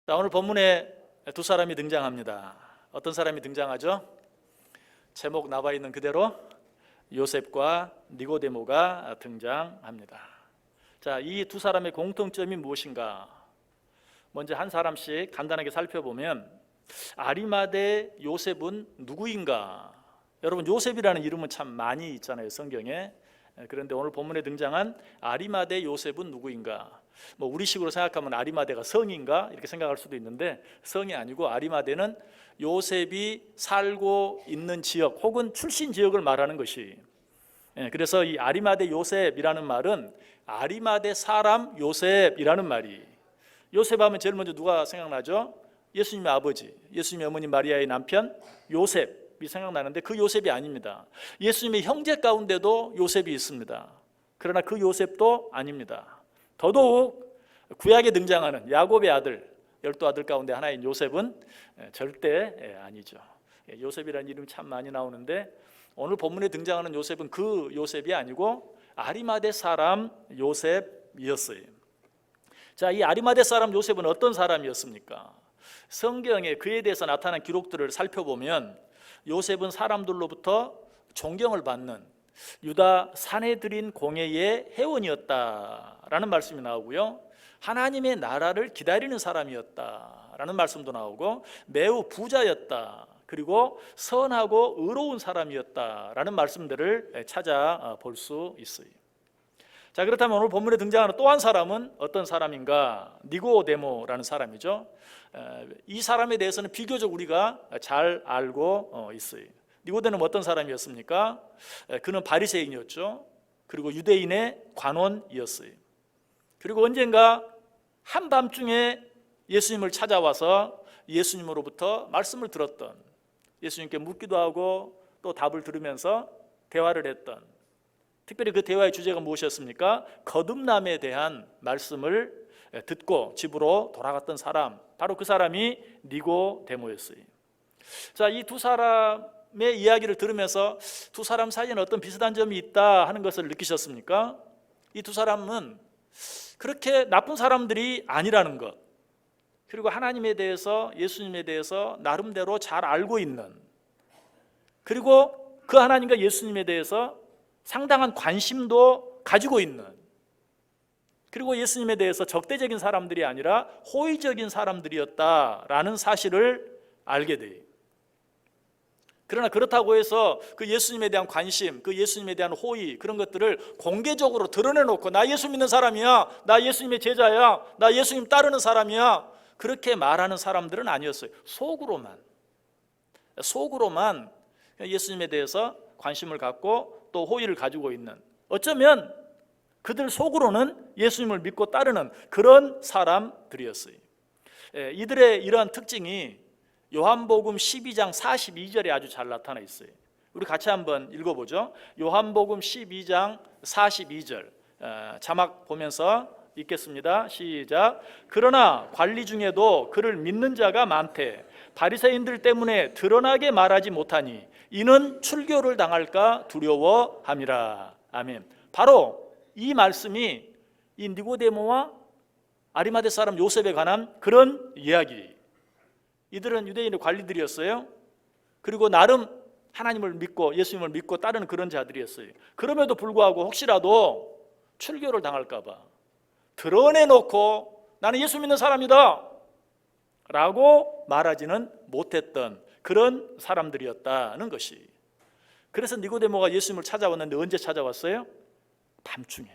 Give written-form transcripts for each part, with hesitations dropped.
자, 오늘 본문에 두 사람이 등장합니다. 어떤 사람이 등장하죠? 제목 나와 있는 그대로 요셉과 니고데모가 등장합니다. 자, 이 두 사람의 공통점이 무엇인가? 먼저 한 사람씩 간단하게 살펴보면 아리마대 요셉은 누구인가? 여러분, 요셉이라는 이름은 참 많이 있잖아요, 성경에. 그런데 오늘 본문에 등장한 아리마대 요셉은 누구인가? 뭐 우리식으로 생각하면 아리마대가 성인가? 이렇게 생각할 수도 있는데 성이 아니고 아리마대는 요셉이 살고 있는 지역 혹은 출신 지역을 말하는 것이. 그래서 이 아리마대 요셉이라는 말은 아리마대 사람 요셉이라는 말이. 요셉 하면 제일 먼저 누가 생각나죠? 예수님의 아버지, 예수님의 어머니 마리아의 남편 요셉이 생각나는데 그 요셉이 아닙니다. 예수님의 형제 가운데도 요셉이 있습니다. 그러나 그 요셉도 아닙니다. 더더욱 구약에 등장하는 야곱의 아들, 12아들 가운데 하나인 요셉은 절대 아니죠. 요셉이라는 이름 참 많이 나오는데 오늘 본문에 등장하는 요셉은 그 요셉이 아니고 아리마대 사람 요셉이었어요. 자, 이 아리마대 사람 요셉은 어떤 사람이었습니까? 성경에 그에 대해서 나타난 기록들을 살펴보면 요셉은 사람들로부터 존경을 받는 유다 사내들인 공회의 회원이었다라는 말씀이 나오고요, 하나님의 나라를 기다리는 사람이었다라는 말씀도 나오고 매우 부자였다, 그리고 선하고 의로운 사람이었다라는 말씀들을 찾아볼 수 있어요. 자, 그렇다면 오늘 본문에 등장하는 또 한 사람은 어떤 사람인가? 니고데모라는 사람이죠. 이 사람에 대해서는 비교적 우리가 잘 알고 있어요. 니고데모는 어떤 사람이었습니까? 그는 바리새인이었죠. 그리고 유대인의 관원이었어요. 그리고 언젠가 한밤중에 예수님을 찾아와서 예수님으로부터 말씀을 들었던, 예수님께 묻기도 하고 또 답을 들으면서 대화를 했던, 특별히 그 대화의 주제가 무엇이었습니까? 거듭남에 대한 말씀을 듣고 집으로 돌아갔던 사람, 바로 그 사람이 니고데모였어요. 자, 이 두 사람의 이야기를 들으면서 두 사람 사이에는 어떤 비슷한 점이 있다 하는 것을 느끼셨습니까? 이 두 사람은 그렇게 나쁜 사람들이 아니라는 것, 그리고 하나님에 대해서, 예수님에 대해서 나름대로 잘 알고 있는, 그리고 그 하나님과 예수님에 대해서 상당한 관심도 가지고 있는, 그리고 예수님에 대해서 적대적인 사람들이 아니라 호의적인 사람들이었다라는 사실을 알게 돼요. 그러나 그렇다고 해서 그 예수님에 대한 관심, 그 예수님에 대한 호의, 그런 것들을 공개적으로 드러내놓고 나 예수 믿는 사람이야, 나 예수님의 제자야, 나 예수님 따르는 사람이야, 그렇게 말하는 사람들은 아니었어요. 속으로만 예수님에 대해서 관심을 갖고 또 호의를 가지고 있는, 어쩌면 그들 속으로는 예수님을 믿고 따르는 그런 사람들이었어요. 이들의 이러한 특징이 요한복음 12장 42절에 아주 잘 나타나 있어요. 우리 같이 한번 읽어보죠. 요한복음 12장 42절, 자막 보면서 읽겠습니다. 시작. 그러나 관리 중에도 그를 믿는 자가 많되 바리새인들 때문에 드러나게 말하지 못하니 이는 출교를 당할까 두려워함이라. 아멘. 바로 이 말씀이 이 니고데모와 아리마대 사람 요셉에 관한 그런 이야기. 이들은 유대인의 관리들이었어요. 그리고 나름 하나님을 믿고 예수님을 믿고 따르는 그런 자들이었어요. 그럼에도 불구하고 혹시라도 출교를 당할까 봐 드러내놓고 나는 예수 믿는 사람이다 라고 말하지는 못했던 그런 사람들이었다는 것이. 그래서 니고데모가 예수님을 찾아왔는데 언제 찾아왔어요? 밤중에,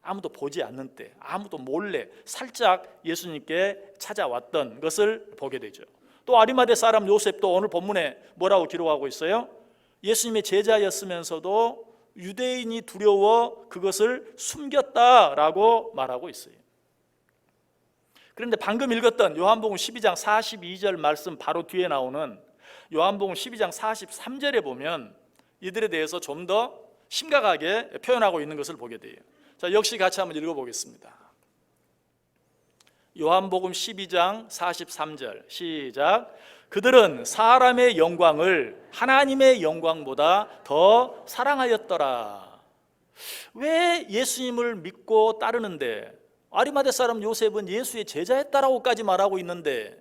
아무도 보지 않는 때, 아무도 몰래 살짝 예수님께 찾아왔던 것을 보게 되죠. 또 아리마대 사람 요셉도 오늘 본문에 뭐라고 기록하고 있어요? 예수님의 제자였으면서도 유대인이 두려워 그것을 숨겼다라고 말하고 있어요. 그런데 방금 읽었던 요한복음 12장 42절 말씀 바로 뒤에 나오는 요한복음 12장 43절에 보면 이들에 대해서 좀 더 심각하게 표현하고 있는 것을 보게 돼요. 자, 역시 같이 한번 읽어보겠습니다. 요한복음 12장 43절 시작. 그들은 사람의 영광을 하나님의 영광보다 더 사랑하였더라. 왜 예수님을 믿고 따르는데 아리마대 사람 요셉은 예수의 제자였다라고까지 말하고 있는데,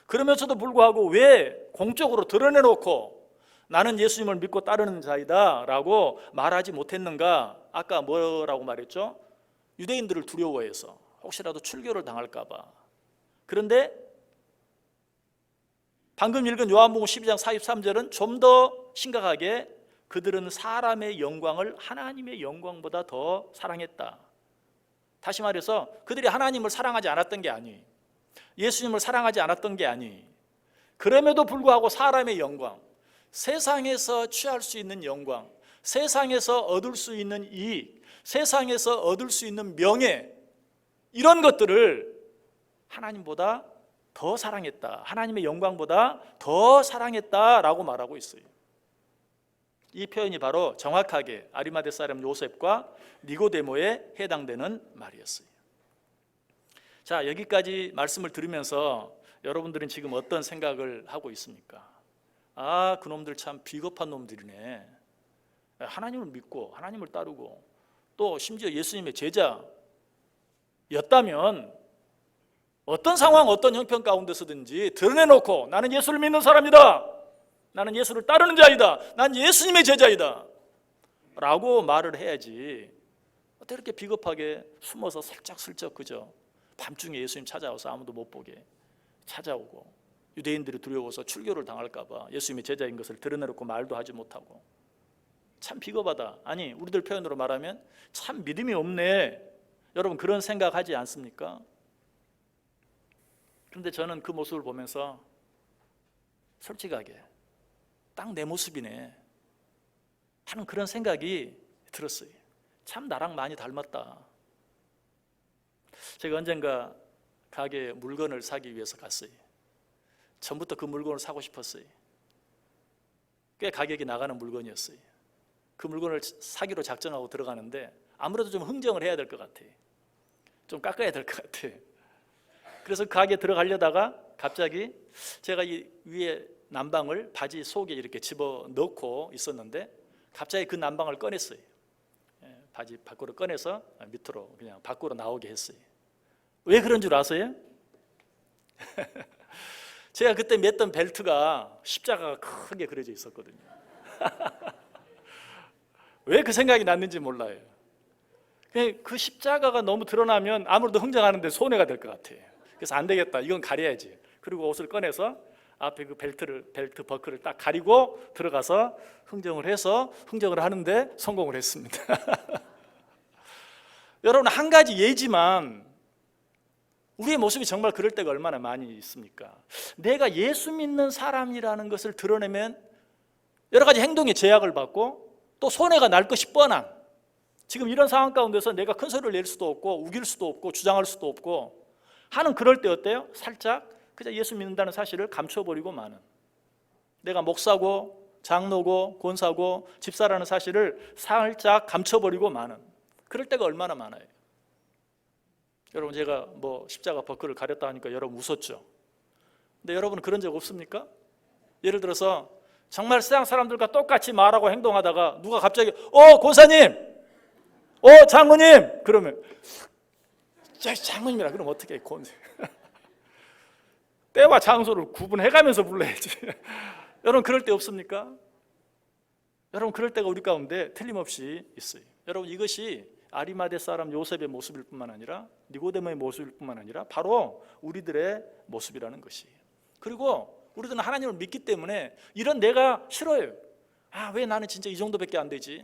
그러면서도 불구하고 왜 공적으로 드러내놓고 나는 예수님을 믿고 따르는 자이다 라고 말하지 못했는가? 아까 뭐라고 말했죠? 유대인들을 두려워해서, 혹시라도 출교를 당할까 봐. 그런데 방금 읽은 요한복음 12장 43절은 좀 더 심각하게 그들은 사람의 영광을 하나님의 영광보다 더 사랑했다. 다시 말해서 그들이 하나님을 사랑하지 않았던 게 아니, 예수님을 사랑하지 않았던 게 아니, 그럼에도 불구하고 사람의 영광, 세상에서 취할 수 있는 영광, 세상에서 얻을 수 있는 이익, 세상에서 얻을 수 있는 명예, 이런 것들을 하나님보다 더 사랑했다, 하나님의 영광보다 더 사랑했다라고 말하고 있어요. 이 표현이 바로 정확하게 아리마대 사람 요셉과 니고데모에 해당되는 말이었어요. 자, 여기까지 말씀을 들으면서 여러분들은 지금 어떤 생각을 하고 있습니까? 아, 그놈들 참 비겁한 놈들이네. 하나님을 믿고 하나님을 따르고 또 심지어 예수님의 제자였다면 어떤 상황, 어떤 형편 가운데서든지 드러내놓고 나는 예수를 믿는 사람이다, 나는 예수를 따르는 자이다, 난 예수님의 제자이다 라고 말을 해야지, 어떻게 이렇게 비겁하게 숨어서 슬쩍슬쩍 그저 밤중에 예수님 찾아와서 아무도 못 보게 찾아오고, 유대인들이 두려워서 출교를 당할까 봐 예수님의 제자인 것을 드러내놓고 말도 하지 못하고, 참 비겁하다, 아니 우리들 표현으로 말하면 참 믿음이 없네, 여러분 그런 생각하지 않습니까? 그런데 저는 그 모습을 보면서 솔직하게 딱 내 모습이네 하는 그런 생각이 들었어요. 참 나랑 많이 닮았다. 제가 언젠가 가게에 물건을 사기 위해서 갔어요. 전부터 그 물건을 사고 싶었어요. 꽤 가격이 나가는 물건이었어요. 그 물건을 사기로 작정하고 들어가는데 아무래도 좀 흥정을 해야 될 것 같아, 좀 깎아야 될 것 같아. 그래서 가게에 들어가려다가 갑자기 제가 이 위에 난방을 바지 속에 이렇게 집어넣고 있었는데 갑자기 그 난방을 꺼냈어요. 바지 밖으로 꺼내서 밑으로 그냥 밖으로 나오게 했어요. 왜 그런 줄 아세요? 제가 그때 맸던 벨트가 십자가가 크게 그려져 있었거든요. 왜 그 생각이 났는지 몰라요. 그 십자가가 너무 드러나면 아무래도 흥정하는데 손해가 될 것 같아요. 그래서 안 되겠다, 이건 가려야지. 그리고 옷을 꺼내서 앞에 그 벨트 버클을 딱 가리고 들어가서 흥정을 해서 흥정을 하는데 성공을 했습니다. 여러분, 한 가지 예지만 우리의 모습이 정말 그럴 때가 얼마나 많이 있습니까? 내가 예수 믿는 사람이라는 것을 드러내면 여러 가지 행동에 제약을 받고 또 손해가 날 것이 뻔한, 지금 이런 상황 가운데서 내가 큰 소리를 낼 수도 없고 우길 수도 없고 주장할 수도 없고 하는 그럴 때 어때요? 살짝 그냥 예수 믿는다는 사실을 감춰버리고 마는, 내가 목사고 장로고 권사고 집사라는 사실을 살짝 감춰버리고 마는 그럴 때가 얼마나 많아요. 여러분, 제가 뭐 십자가 버클을 가렸다 하니까 여러분 웃었죠. 근데 여러분은 그런 적 없습니까? 예를 들어서 정말 세상 사람들과 똑같이 말하고 행동하다가 누가 갑자기 권사님, 장로님, 그러면 장로님이라 그러면 어떻게 해? 때와 장소를 구분해가면서 불러야지. 여러분, 그럴 때 없습니까? 여러분, 그럴 때가 우리 가운데 틀림없이 있어요. 여러분, 이것이 아리마대 사람 요셉의 모습일 뿐만 아니라 니고데모의 모습일 뿐만 아니라 바로 우리들의 모습이라는 것이에요. 그리고 우리들은 하나님을 믿기 때문에 이런 내가 싫어요. 왜 나는 진짜 이 정도밖에 안 되지?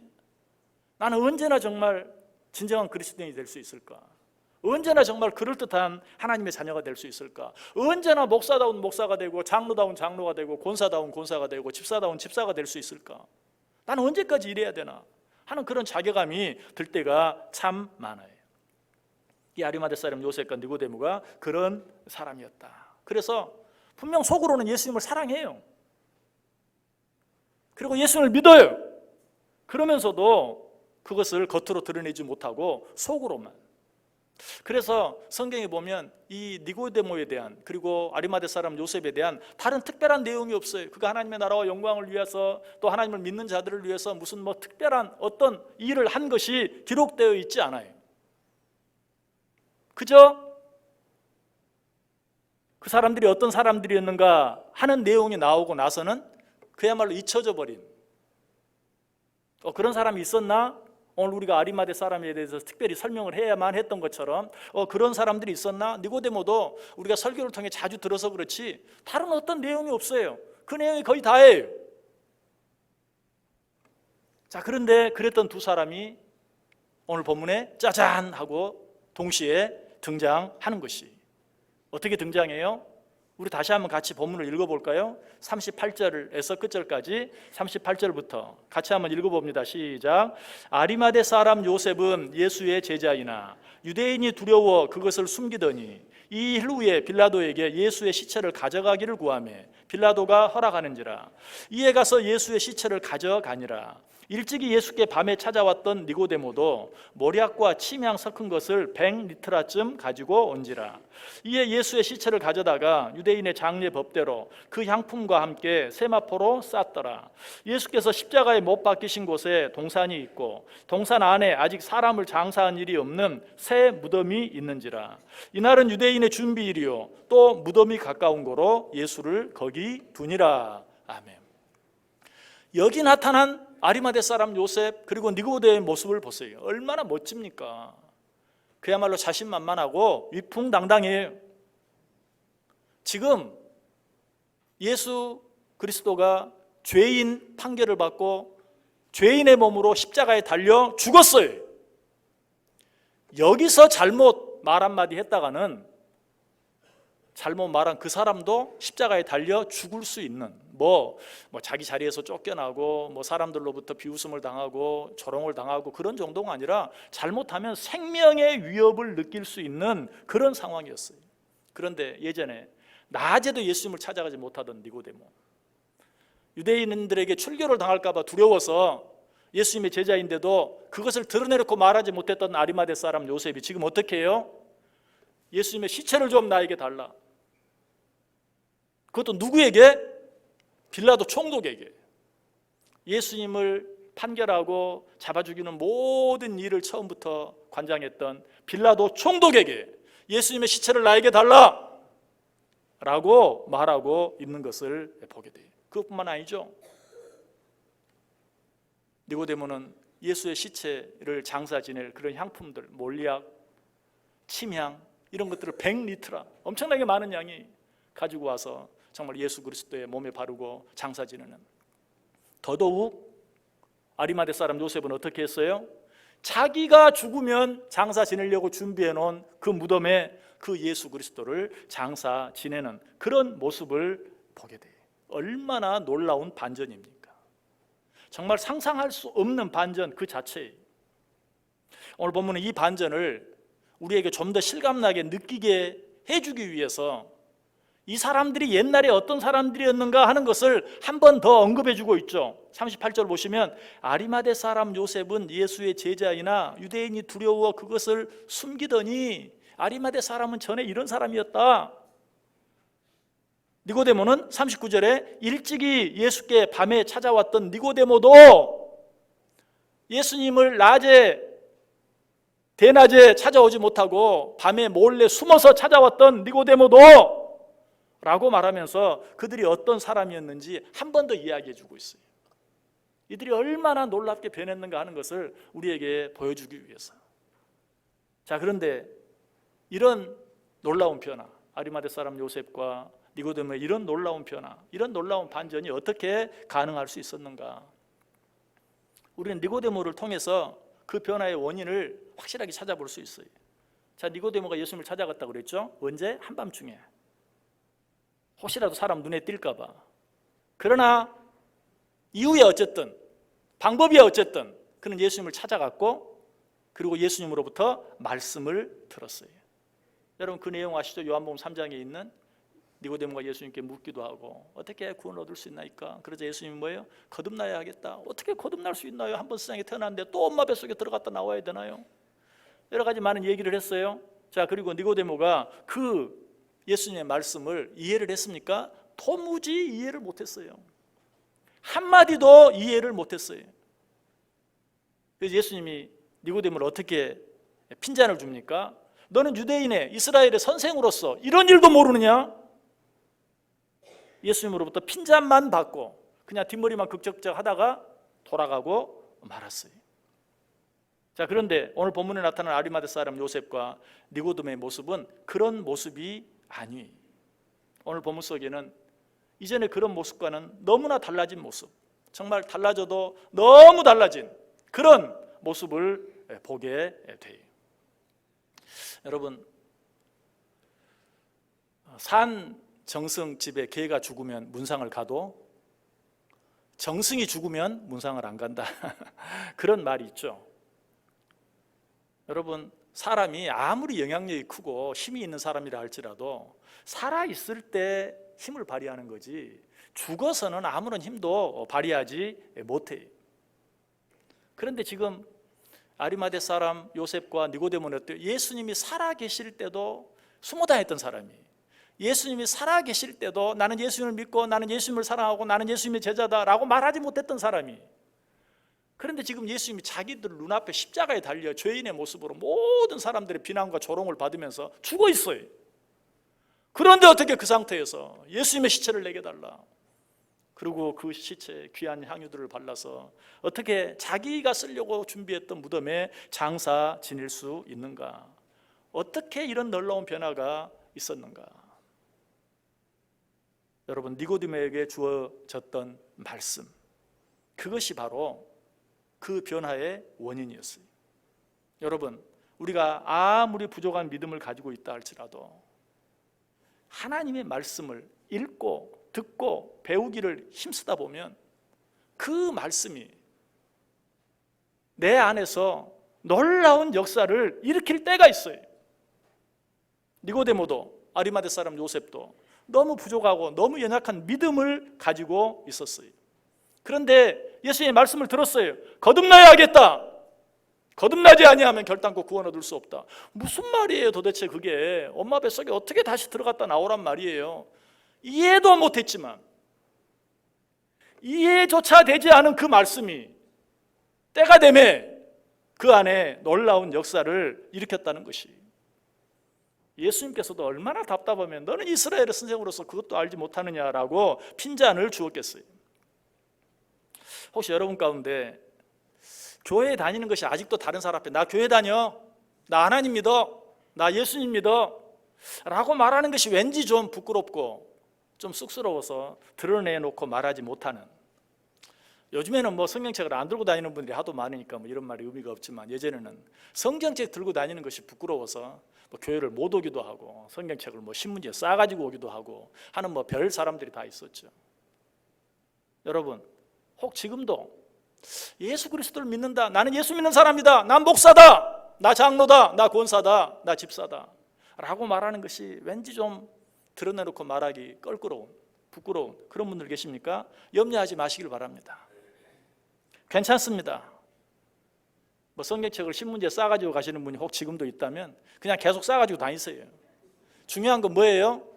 나는 언제나 정말 진정한 그리스도인이 될 수 있을까? 언제나 정말 그럴듯한 하나님의 자녀가 될 수 있을까? 언제나 목사다운 목사가 되고 장로다운 장로가 되고 권사다운 권사가 되고 집사다운 집사가 될 수 있을까? 나는 언제까지 이래야 되나? 하는 그런 자괴감이 들 때가 참 많아요. 이 아리마대 사람 요셉과 니고데모가 그런 사람이었다. 그래서 분명 속으로는 예수님을 사랑해요. 그리고 예수님을 믿어요. 그러면서도 그것을 겉으로 드러내지 못하고 속으로만. 그래서 성경에 보면 이 니고데모에 대한, 그리고 아리마대 사람 요셉에 대한 다른 특별한 내용이 없어요. 그가 하나님의 나라와 영광을 위해서 또 하나님을 믿는 자들을 위해서 무슨 뭐 특별한 어떤 일을 한 것이 기록되어 있지 않아요. 그저 그 사람들이 어떤 사람들이었는가 하는 내용이 나오고 나서는 그야말로 잊혀져 버린 그런 사람이 있었나? 오늘 우리가 아리마대 사람에 대해서 특별히 설명을 해야만 했던 것처럼 그런 사람들이 있었나? 니고데모도 우리가 설교를 통해 자주 들어서 그렇지 다른 어떤 내용이 없어요. 그 내용이 거의 다예요. 자, 그런데 그랬던 두 사람이 오늘 본문에 짜잔 하고 동시에 등장하는 것이 어떻게 등장해요? 우리 다시 한번 같이 본문을 읽어볼까요? 38절에서 끝절까지 38절부터 같이 한번 읽어봅니다. 시작. 아리마대 사람 요셉은 예수의 제자이나 유대인이 두려워 그것을 숨기더니 이 일 후에 빌라도에게 예수의 시체를 가져가기를 구하며 빌라도가 허락하는지라. 이에 가서 예수의 시체를 가져가니라. 일찍이 예수께 밤에 찾아왔던 니고데모도 모략과 침향 섞은 것을 100리트라쯤 가지고 온지라. 이에 예수의 시체를 가져다가 유대인의 장례 법대로 그 향품과 함께 세마포로 쌌더라. 예수께서 십자가에 못 박히신 곳에 동산이 있고 동산 안에 아직 사람을 장사한 일이 없는 새 무덤이 있는지라. 이날은 유대인의 준비일이요 또 무덤이 가까운 고로 예수를 거기 두니라. 아멘. 여기 나타난 아리마대 사람 요셉 그리고 니고데의 모습을 보세요. 얼마나 멋집니까? 그야말로 자신만만하고 위풍당당해요. 지금 예수 그리스도가 죄인 판결을 받고 죄인의 몸으로 십자가에 달려 죽었어요. 여기서 잘못 말 한마디 했다가는 잘못 말한 그 사람도 십자가에 달려 죽을 수 있는 뭐 자기 자리에서 쫓겨나고 사람들로부터 비웃음을 당하고 조롱을 당하고 그런 정도가 아니라 잘못하면 생명의 위협을 느낄 수 있는 그런 상황이었어요. 그런데 예전에 낮에도 예수님을 찾아가지 못하던 니고데모, 유대인들에게 출교를 당할까 봐 두려워서 예수님의 제자인데도 그것을 드러내놓고 말하지 못했던 아리마대 사람 요셉이 지금 어떻게 해요? 예수님의 시체를 좀 나에게 달라. 그것도 누구에게? 빌라도 총독에게. 예수님을 판결하고 잡아 죽이는 모든 일을 처음부터 관장했던 빌라도 총독에게 예수님의 시체를 나에게 달라 라고 말하고 있는 것을 보게 돼요. 그것뿐만 아니죠. 니고데모는 예수의 시체를 장사 지낼 그런 향품들, 몰약, 침향 이런 것들을 100리트라 엄청나게 많은 양이 가지고 와서 정말 예수 그리스도의 몸에 바르고 장사 지내는. 더더욱 아리마대 사람 요셉은 어떻게 했어요? 자기가 죽으면 장사 지내려고 준비해 놓은 그 무덤에 그 예수 그리스도를 장사 지내는 그런 모습을 보게 돼요. 얼마나 놀라운 반전입니까? 정말 상상할 수 없는 반전 그 자체예요. 오늘 본문은 이 반전을 우리에게 좀 더 실감나게 느끼게 해주기 위해서 이 사람들이 옛날에 어떤 사람들이었는가 하는 것을 한 번 더 언급해주고 있죠. 38절 보시면 아리마대 사람 요셉은 예수의 제자이나 유대인이 두려워 그것을 숨기더니 아리마대 사람은 전에 이런 사람이었다. 니고데모는 39절에 일찍이 예수께 밤에 찾아왔던 니고데모도 예수님을 대낮에 찾아오지 못하고 밤에 몰래 숨어서 찾아왔던 니고데모도 라고 말하면서 그들이 어떤 사람이었는지 한 번 더 이야기해 주고 있어요. 이들이 얼마나 놀랍게 변했는가 하는 것을 우리에게 보여주기 위해서. 자, 그런데 이런 놀라운 변화, 아리마대 사람 요셉과 니고데모의 이런 놀라운 변화, 이런 놀라운 반전이 어떻게 가능할 수 있었는가? 우리는 니고데모를 통해서 그 변화의 원인을 확실하게 찾아볼 수 있어요. 자, 니고데모가 예수님을 찾아갔다고 그랬죠? 언제? 한밤중에. 혹시라도 사람 눈에 띌까 봐. 그러나 이후에 어쨌든 방법이 어쨌든 그는 예수님을 찾아갔고 그리고 예수님으로부터 말씀을 들었어요. 여러분 그 내용 아시죠? 요한복음 3장에 있는 니고데모가 예수님께 묻기도 하고 어떻게 구원 얻을 수 있나이까? 그러자 예수님이 뭐예요? 거듭나야 하겠다. 어떻게 거듭날 수 있나요? 한 번 세상에 태어났는데 또 엄마 뱃속에 들어갔다 나와야 되나요? 여러 가지 많은 얘기를 했어요. 자, 그리고 니고데모가 그 예수님의 말씀을 이해를 했습니까? 도무지 이해를 못했어요. 한마디도 이해를 못했어요. 그래서 예수님이 니고데모를 어떻게 핀잔을 줍니까? 너는 유대인의 이스라엘의 선생으로서 이런 일도 모르느냐? 예수님으로부터 핀잔만 받고 그냥 뒷머리만 극적적 하다가 돌아가고 말았어요. 자, 그런데 오늘 본문에 나타난 아리마대 사람 요셉과 니고데모의 모습은 그런 모습이 아니. 오늘 본문 속에는 이전에 그런 모습과는 너무나 달라진 모습, 정말 달라져도 너무 달라진 그런 모습을 보게 돼요. 여러분, 산 정승 집에 개가 죽으면 문상을 가도 정승이 죽으면 문상을 안 간다. 그런 말이 있죠. 여러분, 사람이 아무리 영향력이 크고 힘이 있는 사람이라 할지라도 살아있을 때 힘을 발휘하는 거지 죽어서는 아무런 힘도 발휘하지 못해요. 그런데 지금 아리마대 사람 요셉과 니고데모는 어때요? 예수님이 살아계실 때도 숨어 다녔던 사람이에요. 예수님이 살아계실 때도 나는 예수님을 믿고 나는 예수님을 사랑하고 나는 예수님의 제자다라고 말하지 못했던 사람이, 그런데 지금 예수님이 자기들 눈앞에 십자가에 달려 죄인의 모습으로 모든 사람들의 비난과 조롱을 받으면서 죽어 있어요. 그런데 어떻게 그 상태에서 예수님의 시체를 내게 달라, 그리고 그 시체에 귀한 향유들을 발라서 어떻게 자기가 쓰려고 준비했던 무덤에 장사 지낼 수 있는가? 어떻게 이런 놀라운 변화가 있었는가? 여러분, 니고데모에게 주어졌던 말씀, 그것이 바로 그 변화의 원인이었어요. 여러분, 우리가 아무리 부족한 믿음을 가지고 있다 할지라도 하나님의 말씀을 읽고 듣고 배우기를 힘쓰다 보면 그 말씀이 내 안에서 놀라운 역사를 일으킬 때가 있어요. 니고데모도 아리마대 사람 요셉도 너무 부족하고 너무 연약한 믿음을 가지고 있었어요. 그런데 예수님의 말씀을 들었어요. 거듭나야 하겠다. 거듭나지 아니하면 결단코 구원 얻을 수 없다. 무슨 말이에요 도대체 그게? 엄마 뱃속에 어떻게 다시 들어갔다 나오란 말이에요. 이해도 못했지만 이해조차 되지 않은 그 말씀이 때가 되매 그 안에 놀라운 역사를 일으켰다는 것이, 예수님께서도 얼마나 답답하면 너는 이스라엘의 선생으로서 그것도 알지 못하느냐라고 핀잔을 주었겠어요. 혹시 여러분 가운데 교회에 다니는 것이 아직도 다른 사람 앞에 나 교회 다녀, 나 하나님 믿어, 나 예수님 믿어 라고 말하는 것이 왠지 좀 부끄럽고 좀 쑥스러워서 드러내놓고 말하지 못하는, 요즘에는 뭐 성경책을 안 들고 다니는 분들이 하도 많으니까 뭐 이런 말이 의미가 없지만, 예전에는 성경책 들고 다니는 것이 부끄러워서 뭐 교회를 못 오기도 하고 성경책을 뭐 신문지에 싸가지고 오기도 하고 하는 뭐 별 사람들이 다 있었죠. 여러분, 혹 지금도 예수 그리스도를 믿는다, 나는 예수 믿는 사람이다, 난 목사다, 나 장로다, 나 권사다, 나 집사다 라고 말하는 것이 왠지 좀 드러내놓고 말하기 껄끄러운, 부끄러운 그런 분들 계십니까? 염려하지 마시길 바랍니다. 괜찮습니다. 뭐 성경책을 신문지에 싸가지고 가시는 분이 혹 지금도 있다면 그냥 계속 싸가지고 다니세요. 중요한 건 뭐예요?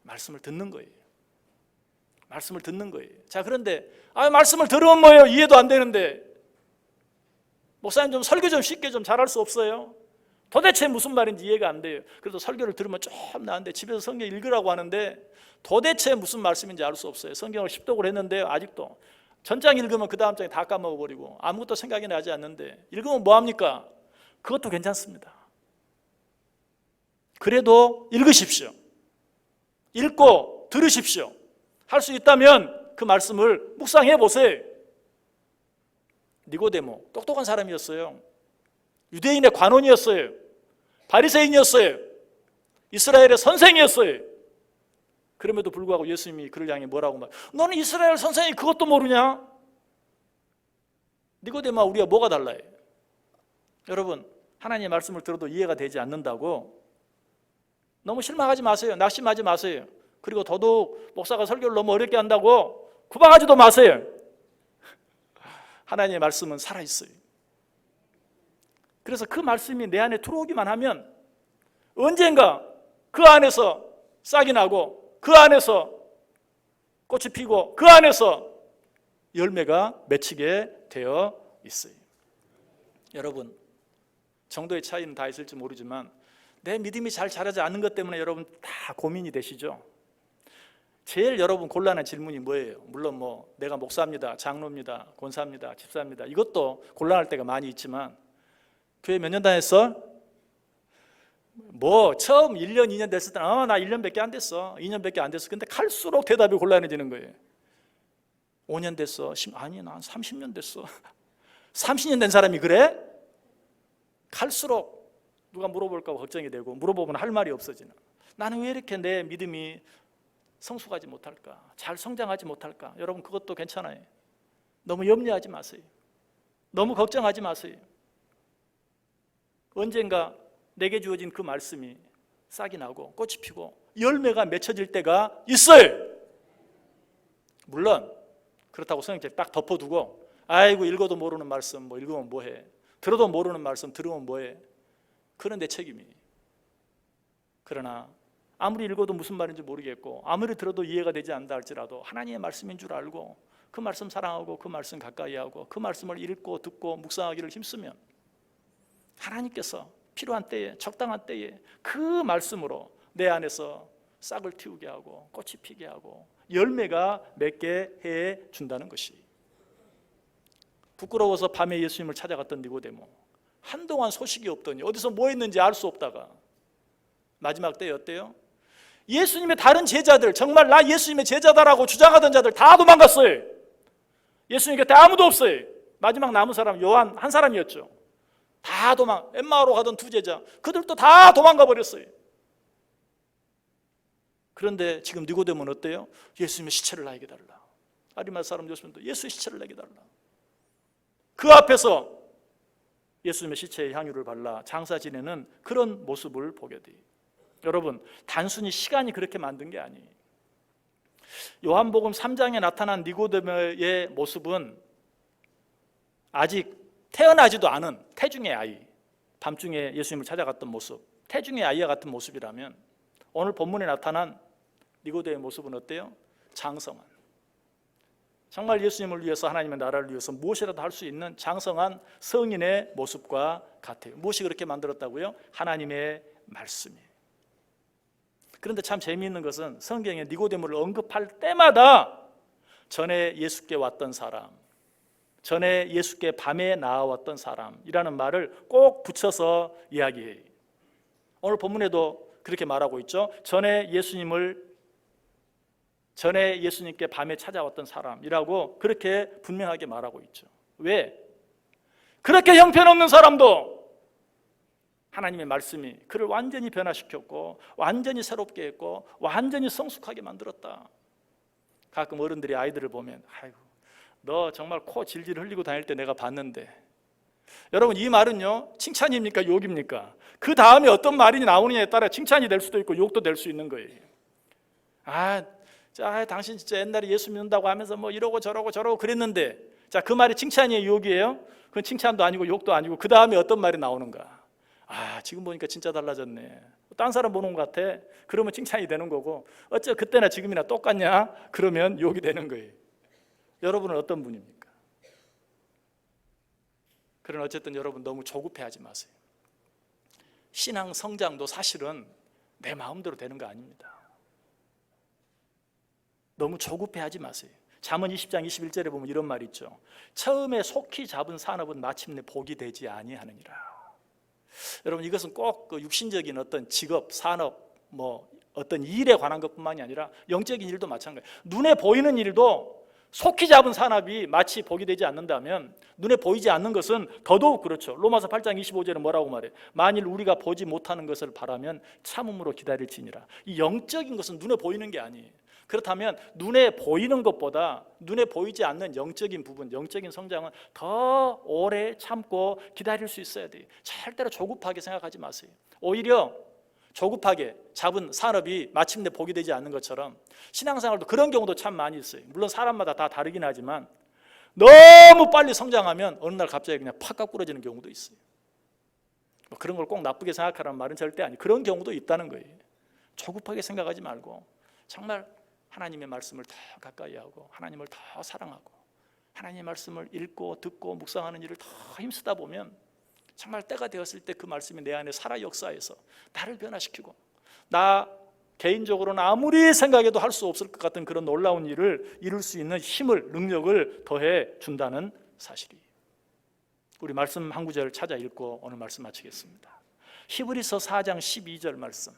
말씀을 듣는 거예요. 말씀을 듣는 거예요. 자, 그런데 말씀을 들으면 뭐예요? 이해도 안 되는데 목사님 좀 설교 좀 쉽게 좀 잘할 수 없어요? 도대체 무슨 말인지 이해가 안 돼요. 그래도 설교를 들으면 좀 나은데 집에서 성경 읽으라고 하는데 도대체 무슨 말씀인지 알 수 없어요. 성경을 십독을 했는데요, 아직도 전장 읽으면 그 다음 장에 다 까먹어버리고 아무것도 생각이 나지 않는데 읽으면 뭐합니까? 그것도 괜찮습니다. 그래도 읽으십시오. 읽고 들으십시오. 할 수 있다면 그 말씀을 묵상해 보세요. 니고데모 똑똑한 사람이었어요. 유대인의 관원이었어요. 바리새인이었어요. 이스라엘의 선생이었어요. 그럼에도 불구하고 예수님이 그를 향해 뭐라고 말? 너는 이스라엘 선생이 그것도 모르냐? 니고데모와 우리가 뭐가 달라요? 여러분, 하나님의 말씀을 들어도 이해가 되지 않는다고 너무 실망하지 마세요. 낙심하지 마세요. 그리고 더더욱 목사가 설교를 너무 어렵게 한다고 구박하지도 마세요. 하나님의 말씀은 살아있어요. 그래서 그 말씀이 내 안에 들어오기만 하면 언젠가 그 안에서 싹이 나고 그 안에서 꽃이 피고 그 안에서 열매가 맺히게 되어 있어요. 여러분, 정도의 차이는 다 있을지 모르지만 내 믿음이 잘 자라지 않는 것 때문에 여러분 다 고민이 되시죠? 제일 여러분 곤란한 질문이 뭐예요? 물론 뭐 내가 목사입니다, 장로입니다, 권사입니다, 집사입니다. 이것도 곤란할 때가 많이 있지만 교회 몇 년 다녔어? 뭐 처음 1년, 2년 됐을 때는 나 1년밖에 안 됐어, 2년밖에 안 됐어. 근데 갈수록 대답이 곤란해지는 거예요. 5년 됐어. 아니 난 30년 됐어. 30년 된 사람이 그래? 갈수록 누가 물어볼까 봐 걱정이 되고, 물어보면 할 말이 없어지는. 나는 왜 이렇게 내 믿음이 성숙하지 못할까? 잘 성장하지 못할까? 여러분 그것도 괜찮아요. 너무 염려하지 마세요. 너무 걱정하지 마세요. 언젠가 내게 주어진 그 말씀이 싹이 나고 꽃이 피고 열매가 맺혀질 때가 있어요. 물론 그렇다고 성경책 딱 덮어두고 아이고 읽어도 모르는 말씀 뭐 읽으면 뭐해, 들어도 모르는 말씀 들으면 뭐해, 그런 내 책임이. 그러나 아무리 읽어도 무슨 말인지 모르겠고 아무리 들어도 이해가 되지 않는다 할지라도 하나님의 말씀인 줄 알고 그 말씀 사랑하고 그 말씀 가까이 하고 그 말씀을 읽고 듣고 묵상하기를 힘쓰면 하나님께서 필요한 때에 적당한 때에 그 말씀으로 내 안에서 싹을 틔우게 하고 꽃이 피게 하고 열매가 맺게 해 준다는 것이. 부끄러워서 밤에 예수님을 찾아갔던 니고데모, 한동안 소식이 없더니 어디서 뭐 했는지 알 수 없다가 마지막 때에 어때요? 예수님의 다른 제자들, 정말 나 예수님의 제자다라고 주장하던 자들 다 도망갔어요. 예수님 곁에 아무도 없어요. 마지막 남은 사람 요한 한 사람이었죠. 다 엠마오로 가던 두 제자, 그들도 다 도망가 버렸어요. 그런데 지금 니고데모는 어때요? 예수님의 시체를 나에게 달라. 아리마다 사람 요셉도 예수의 시체를 내게 달라. 그 앞에서 예수님의 시체에 향유를 발라 장사 지내는 그런 모습을 보게 돼요. 여러분 단순히 시간이 그렇게 만든 게 아니에요. 요한복음 3장에 나타난 니고데모의 모습은 아직 태어나지도 않은 태중의 아이, 밤중에 예수님을 찾아갔던 모습, 태중의 아이와 같은 모습이라면 오늘 본문에 나타난 니고데모의 모습은 어때요? 장성한, 정말 예수님을 위해서, 하나님의 나라를 위해서 무엇이라도 할 수 있는 장성한 성인의 모습과 같아요. 무엇이 그렇게 만들었다고요? 하나님의 말씀이. 그런데 참 재미있는 것은 성경에 니고데모를 언급할 때마다 전에 예수께 왔던 사람, 전에 예수께 밤에 나와왔던 사람이라는 말을 꼭 붙여서 이야기해요. 오늘 본문에도 그렇게 말하고 있죠. 전에 예수님께 밤에 찾아왔던 사람이라고 그렇게 분명하게 말하고 있죠. 왜? 그렇게 형편없는 사람도 하나님의 말씀이 그를 완전히 변화시켰고 완전히 새롭게 했고 완전히 성숙하게 만들었다. 가끔 어른들이 아이들을 보면 아이고 너 정말 코 질질 흘리고 다닐 때 내가 봤는데. 여러분 이 말은요 칭찬입니까 욕입니까? 그 다음에 어떤 말이 나오느냐에 따라 칭찬이 될 수도 있고 욕도 될 수 있는 거예요. 당신 진짜 옛날에 예수 믿는다고 하면서 뭐 이러고 저러고 그랬는데, 자, 그 말이 칭찬이에요 욕이에요? 그건 칭찬도 아니고 욕도 아니고 그 다음에 어떤 말이 나오는가? 지금 보니까 진짜 달라졌네. 딴 사람 보는 것 같아. 그러면 칭찬이 되는 거고, 어째 그때나 지금이나 똑같냐? 그러면 욕이 되는 거예요. 여러분은 어떤 분입니까? 그러나 어쨌든 여러분 너무 조급해하지 마세요. 신앙 성장도 사실은 내 마음대로 되는 거 아닙니다. 너무 조급해하지 마세요. 잠언 20장 21절에 보면 이런 말이 있죠. 처음에 속히 잡은 산업은 마침내 복이 되지 아니하느니라. 여러분 이것은 꼭 그 육신적인 어떤 직업, 산업, 뭐 어떤 일에 관한 것뿐만이 아니라 영적인 일도 마찬가지예요. 눈에 보이는 일도 속히 잡은 산업이 마치 복이 되지 않는다면 눈에 보이지 않는 것은 더더욱 그렇죠. 로마서 8장 25절에 뭐라고 말해요? 만일 우리가 보지 못하는 것을 바라면 참음으로 기다릴지니라. 이 영적인 것은 눈에 보이는 게 아니에요. 그렇다면 눈에 보이는 것보다 눈에 보이지 않는 영적인 부분, 영적인 성장은 더 오래 참고 기다릴 수 있어야 돼요. 절대로 조급하게 생각하지 마세요. 오히려 조급하게 잡은 산업이 마침내 복이 되지 않는 것처럼 신앙생활도 그런 경우도 참 많이 있어요. 물론 사람마다 다 다르긴 하지만 너무 빨리 성장하면 어느 날 갑자기 그냥 팍 깎부러지는 경우도 있어요. 뭐 그런 걸 꼭 나쁘게 생각하라는 말은 절대 아니에요. 그런 경우도 있다는 거예요. 조급하게 생각하지 말고 정말 하나님의 말씀을 더 가까이 하고 하나님을 더 사랑하고 하나님의 말씀을 읽고 듣고 묵상하는 일을 더 힘쓰다 보면 정말 때가 되었을 때 그 말씀이 내 안에 살아 역사해서 나를 변화시키고 나 개인적으로는 아무리 생각해도 할 수 없을 것 같은 그런 놀라운 일을 이룰 수 있는 힘을, 능력을 더해 준다는 사실이. 우리 말씀 한 구절 찾아 읽고 오늘 말씀 마치겠습니다. 히브리서 4장 12절 말씀.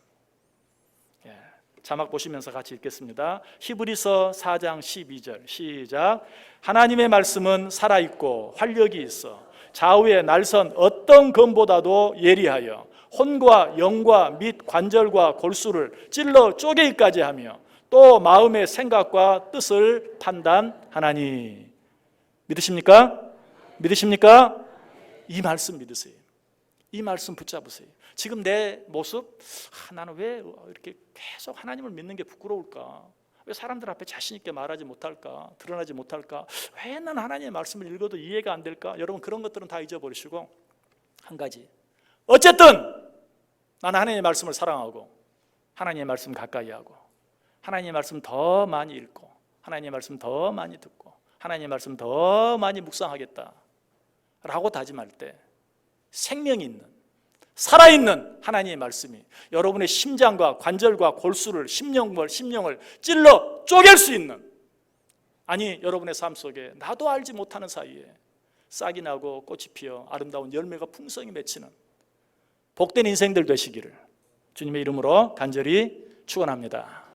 자막 보시면서 같이 읽겠습니다. 히브리서 4장 12절 시작. 하나님의 말씀은 살아있고 활력이 있어 좌우에 날선 어떤 검보다도 예리하여 혼과 영과 및 관절과 골수를 찔러 쪼개기까지 하며 또 마음의 생각과 뜻을 판단하나니. 믿으십니까? 믿으십니까? 이 말씀 믿으세요. 이 말씀 붙잡으세요. 지금 내 모습, 나는 왜 이렇게 계속 하나님을 믿는 게 부끄러울까? 왜 사람들 앞에 자신 있게 말하지 못할까? 드러나지 못할까? 왜 난 하나님의 말씀을 읽어도 이해가 안 될까? 여러분 그런 것들은 다 잊어버리시고 한 가지, 어쨌든 나는 하나님의 말씀을 사랑하고 하나님의 말씀 가까이 하고 하나님의 말씀 더 많이 읽고 하나님의 말씀 더 많이 듣고 하나님의 말씀 더 많이 묵상하겠다 라고 다짐할 때 생명이 있는, 살아있는 하나님의 말씀이 여러분의 심장과 관절과 골수를, 심령을 찔러 쪼갤 수 있는, 아니 여러분의 삶 속에 나도 알지 못하는 사이에 싹이 나고 꽃이 피어 아름다운 열매가 풍성히 맺히는 복된 인생들 되시기를 주님의 이름으로 간절히 축원합니다.